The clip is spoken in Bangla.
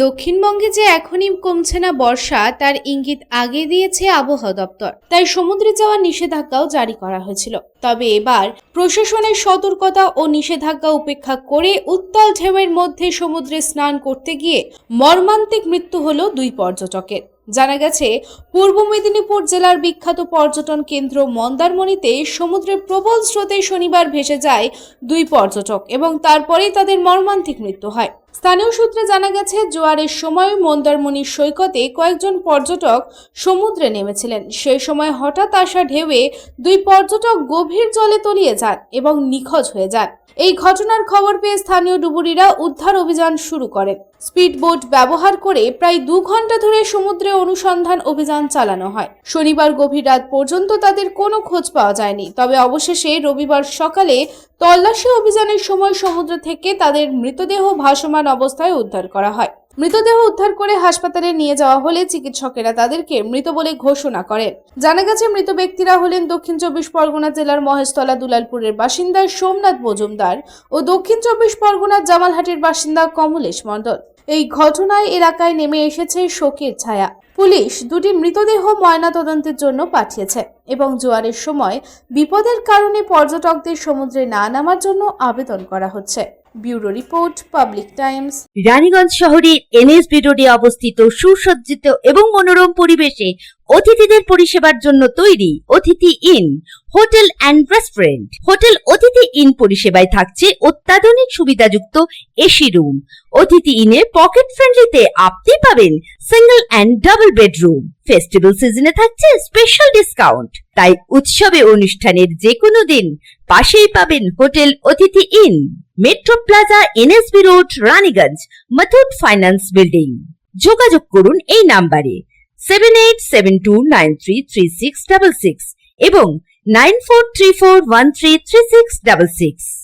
দক্ষিণবঙ্গে যে এখনই কমছে না বর্ষা তার ইঙ্গিত আগে দিয়েছে আবহাওয়া দপ্তর। তাই সমুদ্রে যাওয়ার নিষেধাজ্ঞাও জারি করা হয়েছিল। তবে এবার প্রশাসনের সতর্কতা ও নিষেধাজ্ঞা উপেক্ষা করে উত্তাল ঢেউয়ের মধ্যে সমুদ্রে স্নান করতে গিয়ে মর্মান্তিক মৃত্যু হলো 2 পর্যটকের। জানা গেছে, পূর্ব মেদিনীপুর জেলার বিখ্যাত পর্যটন কেন্দ্র মন্দারমণিতে সমুদ্রের প্রবল স্রোতে শনিবার ভেসে যায় 2 পর্যটক এবং তারপরেই তাদের মর্মান্তিক মৃত্যু হয়। স্থানীয় সূত্রে জানা গেছে, জোয়ারের সময় মন্দারমণির সৈকতে কয়েকজন পর্যটক সমুদ্রে নেমেছিলেন। সেই সময় হঠাৎ আসা ঢেউয়ে 2 পর্যটক গভীর জলে তলিয়ে যান এবং নিখোঁজ হয়ে যান। এই ঘটনার খবর পেয়ে স্থানীয় ডুবুরিরা উদ্ধার অভিযান শুরু করেন। স্পিডবোট ব্যবহার করে প্রায় 2 ঘন্টা ধরে সমুদ্রে অনুসন্ধান অভিযান চালানো হয়। শনিবার গভীর রাত পর্যন্ত তাদের কোনো খোঁজ পাওয়া যায়নি। তবে অবশেষে রবিবার সকালে তল্লাশি অভিযানের সময় সমুদ্র থেকে তাদের মৃতদেহ ভাসমান অবস্থায় উদ্ধার করা হয়। মৃতদেহ উদ্ধার করে হাসপাতালে নিয়ে যাওয়া হলে চিকিৎসকেরা তাদেরকে মৃত বলে ঘোষণা করেন। জানা গেছে, মৃত ব্যক্তিরা হলেন দক্ষিণ 24 পরগনা জেলার মহেশতলা দুলালপুরের বাসিন্দা সোমনাথ মজুমদার ও দক্ষিণ 24 পরগনার জামালহাটের বাসিন্দা কমলেশ মণ্ডল। এই ঘটনায় এলাকায় নেমে এসেছে শোকের ছায়া। পুলিশ 2টি মৃতদেহ ময়নাতদন্তের জন্য পাঠিয়েছে এবং জোয়ারের সময় বিপদের কারণে পর্যটকদের সমুদ্রে না নামার জন্য আবেদন করা হচ্ছে। Bureau report, public Times. Raniganj শহরের এনএসবি রোডে অবস্থিত সুসজ্জিত এবং মনোরম পরিবেশে অতিথিদের পরিষেবার জন্য তৈরি অতিথি in hotel and restaurant. Hotel অতিথি ইন পরিষেবায় থাকছে অত্যাধুনিক সুবিধাযুক্ত এসি রুম। অতিথি ইনে পকেট ফ্রেন্ডলিতে আপনি পাবেন single and double bedroom. Festival সিজনে থাকছে স্পেশাল ডিসকাউন্ট। তাই উৎসবে অনুষ্ঠানের যে কোনো দিন পাশেই পাবেন হোটেল অতিথি in, metro plaza, NSB road, Raniganj, Muthoot finance building. যোগাযোগ করুন এই নাম্বারে 7872933666 এবং 9434133666।